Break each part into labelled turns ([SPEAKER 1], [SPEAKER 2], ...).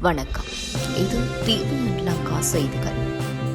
[SPEAKER 1] வணக்கம். இது டிவிஎன் லங்கா செய்திகள்.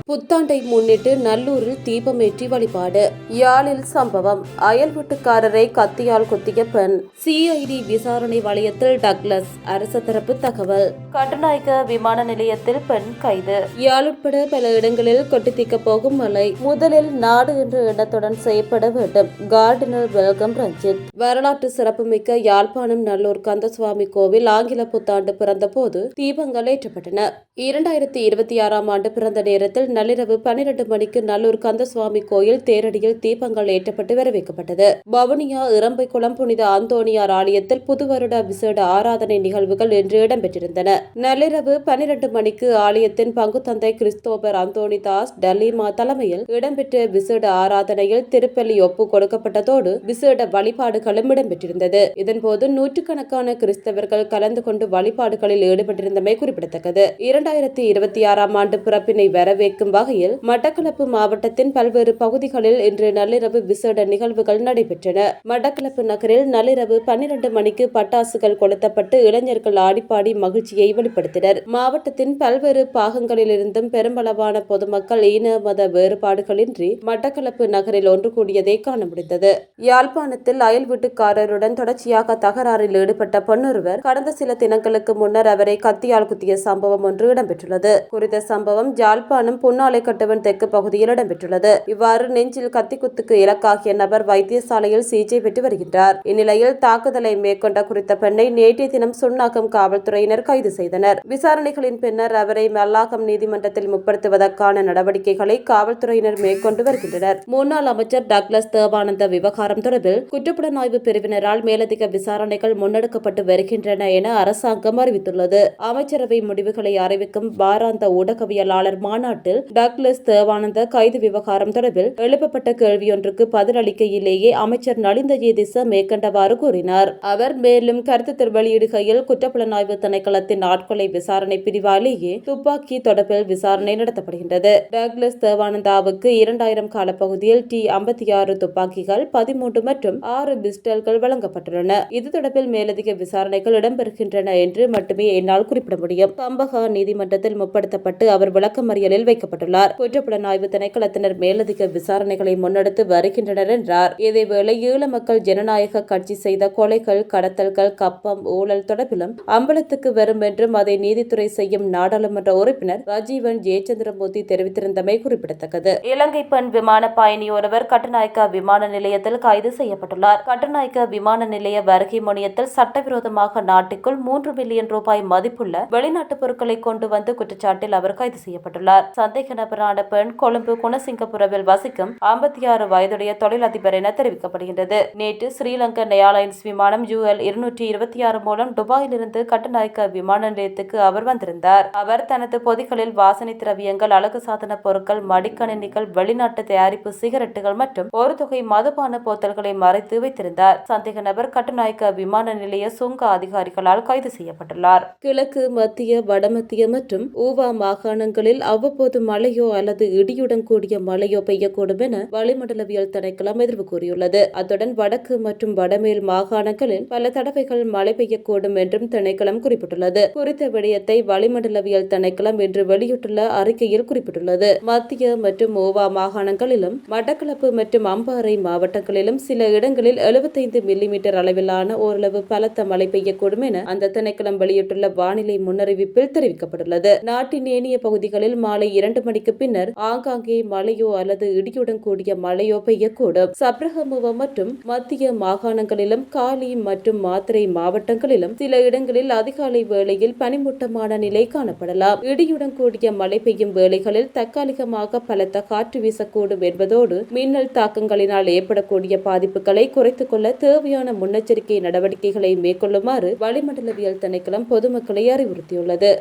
[SPEAKER 2] புத்தாண்டை முன்னிட்டு நல்லூரில் தீபமேற்றி வழிபாடு. யாழில் சம்பவம். அயல் வீட்டுக்காரரை கத்தியால் குத்திய பெண். சிஐடி விசாரணை வளையத்தில் டக்ளஸ். அரசு தரப்பு தகவல். கட்டுநாயக்க விமான நிலையத்தில் பெண் கைது. யாழ் உட்பட பல இடங்களில் கொட்டித்தீக்க போகும் மழை. முதலில் நாடு என்ற எண்ணத்துடன் செய்யப்பட வேண்டும். Gardiner welcome Ranjith. வரலாற்று சிறப்புமிக்க யாழ்ப்பாணம் நல்லூர் கந்தசுவாமி கோவில் ஆங்கில புத்தாண்டு பிறந்த போது தீபங்கள் ஏற்றப்பட்டன. 2026ஆம் ஆண்டு பிறந்த நேரத்தில் நள்ளிரவு 12 மணிக்கு நல்லூர் கந்தசுவாமி கோயில் தேரடியில் தீபங்கள் ஏற்றப்பட்டு வரவேற்கப்பட்டது. வவுனியா இறம்பைக்குளம் புனித அந்தோணியார் ஆலயத்தில் புது வருட விசேட ஆராதனை நிகழ்வுகள் இன்று இடம்பெற்றிருந்தன. நள்ளிரவு 12 மணிக்கு ஆலயத்தின் பங்குத்தந்தை கிறிஸ்தோபர் அந்தோணிதாஸ் டலீமா தலைமையில் இடம்பெற்ற விசேட ஆராதனையில் திருப்பலி ஒப்பு கொடுக்கப்பட்டதோடு விசேட வழிபாடுகளும் இடம்பெற்றிருந்தது. இதன்போது நூற்றுக்கணக்கான கிறிஸ்தவர்கள் கலந்து கொண்டு வழிபாடுகளில் ஈடுபட்டிருந்தமை குறிப்பிடத்தக்கது. 2026ஆம் ஆண்டு பிறப்பினை வரவேற்கும் வகையில் மட்டக்களப்பு மாவட்டத்தின் பல்வேறு பகுதிகளில் இன்று நள்ளிரவு விசேட நிகழ்வுகள் நடைபெற்றன. மட்டக்களப்பு நகரில் நள்ளிரவு 12 மணிக்கு பட்டாசுகள் கொளுத்தப்பட்டு இளைஞர்கள் ஆடிப்பாடி மகிழ்ச்சியை வெளிப்படுத்தினர். மாவட்டத்தின் பல்வேறு பாகங்களிலிருந்தும் பெருமளவான பொதுமக்கள் இன மத வேறுபாடுகளின்றி மட்டக்களப்பு நகரில் ஒன்று கூடியதை காண முடிந்தது. யாழ்ப்பாணத்தில் அயல் வீட்டுக்காரருடன் தொடர்ச்சியாக தகராறில் ஈடுபட்ட பெண்ணொருவர் கடந்த சில தினங்களுக்கு முன்னர் அவரை கத்தியால் குத்திய சம்பவம் ஒன்று இடம்பெற்றுள்ளது. குறித்த சம்பவம் யாழ்ப்பாணம் புன்னாலைக்கட்டுவன் தெற்கு பகுதியில் இடம்பெற்றுள்ளது. இவ்வாறு நெஞ்சில் கத்திக்குத்துக்கு இலக்காகிய நபர் வைத்தியசாலையில் சிகிச்சை பெற்று வருகின்றார். இந்நிலையில் தாக்குதலை மேற்கொண்ட குறித்த பெண்ணை நேற்றைய தினம் சுன்னாகம் காவல்துறையினர் கைது செய்தனர். விசாரணைகளின் பின்னர் அவரை மல்லாகம் நீதிமன்றத்தில் முற்படுத்துவதற்கான நடவடிக்கைகளை காவல்துறையினர் மேற்கொண்டு வருகின்றனர். முன்னாள் அமைச்சர் டக்ளஸ் தேவானந்த விவகாரம் தொடர்பில் குற்றப்புலனாய்வு பிரிவினரால் மேலதிக விசாரணைகள் முன்னெடுக்கப்பட்டு வருகின்றன என அரசாங்கம் அறிவித்துள்ளது. அமைச்சரவை முடிவுகளை அறிவிக்கும் வாராந்த ஊடகவியலாளர் மாநாட்டில் டக்ளஸ் தேவானந்த கைது விவகாரம் தொடர்பில் எழுப்பப்பட்ட கேள்வியொன்றுக்கு பதிலளிக்கையிலேயே அமைச்சர் நலிந்த ஜேதிச மேற்கண்டவாறு கூறினார். அவர் மேலும் கருத்து வெளியிடுகையில் குற்றப்புலனாய்வு திணைக்களத்தின் ஆட்கொலை விசாரணை பிரிவாலேயே துப்பாக்கி தொடர்பில் விசாரணை நடத்தப்படுகின்றது. டக்ளஸ் தேவானந்தாவுக்கு 2000 காலப்பகுதியில் T56 துப்பாக்கிகள் 13 மற்றும் 6 பிஸ்டல்கள் வழங்கப்பட்டுள்ளன. இது தொடர்பில் மேலதிக விசாரணைகள் இடம்பெறுகின்றன என்று மட்டுமே என்னால் குறிப்பிட முடியும். கம்பஹா நீதிமன்றத்தில் முற்படுத்தப்பட்டு அவர் விளக்கமறியலில் வைக்கப்பட்டுள்ளார். குற்றப்புலனாய்வு திணைக்களத்தினர் மேலதிக விசாரணைகளை முன்னெடுத்து வருகின்றனர் என்றார். இதேவேளை ஈழ மக்கள் ஜனநாயக கட்சி செய்த கொலைகள், கடத்தல்கள், கப்பம், ஊழல் தொடர்பிலும் அம்பலத்துக்கு வரும் என்றும் அதை நீதித்துறை செய்யும் நாடாளுமன்ற உறுப்பினர் ராஜீவன் ஜெயச்சந்திரமூர்த்தி தெரிவித்திருந்தமை குறிப்பிடத்தக்கது. இலங்கை பெண் விமான பயணி ஒருவர் கட்டுநாயக்க விமான நிலையத்தில் கைது செய்யப்பட்டுள்ளார். கட்டுநாயக்க விமான நிலைய வருகை முனையத்தில் சட்டவிரோதமாக நாட்டுக்குள் 3 மில்லியன் ரூபாய் மதிப்புள்ள வெளிநாட்டு பொருட்களை கொண்டு வந்து குற்றச்சாட்டில் அவர் கைது செய்யப்பட்டுள்ளார். சந்தேக நபரான பெண் கொழும்பு குணசிங்கபுரவில் வசிக்கும் 56 வயதுடைய தொழிலதிபர் என தெரிவிக்கப்படுகின்றது. நேற்று ஸ்ரீலங்கன் ஏர்லைன்ஸ் விமானம் UL 226 மூலம் துபாயிலிருந்து கட்டுநாயக்க விமான நிலையத்துக்கு அவர் வந்திருந்தார். அவர் தனது பொதிகளில் வாசனை திரவியங்கள், அழகு சாதன பொருட்கள், மடிக்கணினிகள், வெளிநாட்டு தயாரிப்பு சிகரெட்டுகள் மற்றும் ஒரு தொகை மதுபான போத்தல்களை மறைத்து வைத்திருந்தார். சந்தேக நபர் கட்டுநாயக்க விமான நிலைய சுங்க அதிகாரிகளால் கைது செய்யப்பட்டுள்ளார். கிழக்கு, மத்திய, வடமத்திய மற்றும் ஊவா மாகாணங்களில் அவ்வப்போது மழையோ அல்லது இடியுடன் கூடிய மழையோ பெய்யக்கூடும் என வளிமண்டலவியல் திணைக்களம் எதிர்வு கூறியுள்ளது. அத்துடன் வடக்கு மற்றும் வடமேல் மாகாணங்களில் பல தடவைகள் மழை பெய்யக்கூடும் என்றும் திணைக்களம் குறிப்பிட்டுள்ளது. குறித்த விடயத்தை வளிமண்டலவியல் திணைக்களம் இன்று வெளியிட்டுள்ள அறிக்கையில் குறிப்பிட்டுள்ளது. மத்திய மற்றும் ஓவா மாகாணங்களிலும் மட்டக்களப்பு மற்றும் அம்பாறை மாவட்டங்களிலும் சில இடங்களில் 75 மில்லிமீட்டர் அளவிலான ஓரளவு பலத்த மழை பெய்யக்கூடும் என அந்த திணைக்களம் வெளியிட்டுள்ள வானிலை முன்னறிவிப்பில் தெரிவிக்கப்பட்டுள்ளது. நாட்டின் ஏனைய பகுதிகளில் மாலை 2 மணிக்கு பின்னர் ஆங்காங்கே மழையோ அல்லது இடியுடன் கூடிய மழையோ பெய்யக்கூடும். சப்ரகமுவ மற்றும் மத்திய மாகாணங்களிலும் காலி மற்றும் மாத்தறை மாவட்டங்களிலும் சில இடங்களில் அதிகாலை வேளையில் பனிமூட்டமான நிலை காணப்படலாம். இடியுடன் கூடிய மழை பெய்யும் வேளைகளில் தற்காலிகமாக பலத்த காற்று வீசக்கூடும் என்பதோடு மின்னல் தாக்கங்களினால் ஏற்படக்கூடிய பாதிப்புகளை குறைத்துக் கொள்ள தேவையான முன்னெச்சரிக்கை நடவடிக்கைகளை மேற்கொள்ளுமாறு வளிமண்டலவியல் திணைக்களம் பொதுமக்களை அறிவுறுத்தியுள்ளது.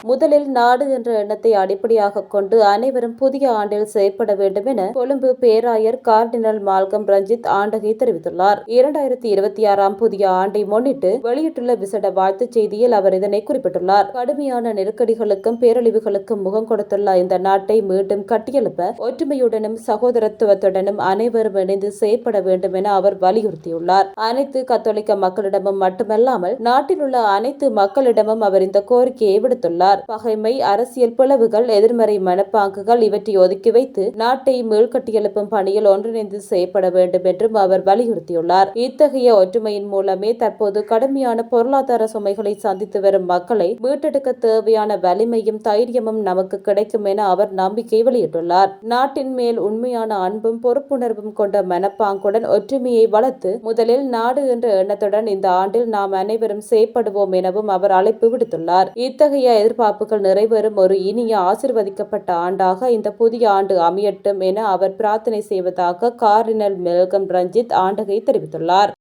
[SPEAKER 2] முதலில் நாடு என்ற எண்ணத்தை அடிப்படையாக கொண்டு அனைவரும் புதிய ஆண்டில் செயற்பட வேண்டும் என கொழும்பு பேராயர் கார்டினல் மால்கம் ரஞ்சித் ஆண்டகை தெரிவித்துள்ளார். 2026 புதிய ஆண்டை முன்னிட்டு வெளியிட்டுள்ள விசேட வாழ்த்துச் செய்தியில் அவர் இதனை குறிப்பிட்டுள்ளார். கடுமையான நெருக்கடிகளுக்கும் பேரழிவுகளுக்கும் முகம் கொடுத்துள்ள இந்த நாட்டை மீண்டும் கட்டியெழுப்ப ஒற்றுமையுடனும் சகோதரத்துவத்துடனும் அனைவரும் இணைந்து செயற்பட வேண்டும் என அவர் வலியுறுத்தியுள்ளார். அனைத்து கத்தோலிக்க மக்களிடமும் மட்டுமல்லாமல் நாட்டில் உள்ள அனைத்து மக்களிடமும் அவர் இந்த கோரிக்கையை விடுத்துள்ளார். பகைமை, அரசியல் பிளவுகள், எதிர்மறை மனப்பாங்குகள் இவற்றை ஒதுக்கி வைத்து நாட்டை மீள்கட்டியெழுப்பும் பணியில் ஒன்றிணைந்து செயற்பட வேண்டும் என்றும் அவர் வலியுறுத்தியுள்ளார். இத்தகைய ஒற்றுமையின் மூலமே தற்போது கடுமையான பொருளாதார சுமைகளை சந்தித்து வரும் மக்களை மீட்டெடுக்க தேவையான வலிமையும் தைரியமும் நமக்கு கிடைக்கும் என அவர் நம்பிக்கை வெளியிட்டுள்ளார். நாட்டின் மேல் உண்மையான அன்பும் பொறுப்புணர்வும் கொண்ட மனப்பாங்குடன் ஒற்றுமையை வளர்த்து முதலில் நாடு என்ற எண்ணத்துடன் இந்த ஆண்டில் நாம் அனைவரும் செயற்படுவோம் எனவும் அவர் அழைப்பு விடுத்துள்ளார். இத்தகைய எதிர்பார்ப்புகள் நிறைவேறும் ஒரு இனிய ஆசீர்வதிக்கப்பட்ட ஆண்டாக இந்த புதிய ஆண்டு அமையட்டும் என அவர் பிரார்த்தனை செய்வதாக கார்டினல் மால்கம் ரஞ்சித் ஆண்டகை தெரிவித்துள்ளார்.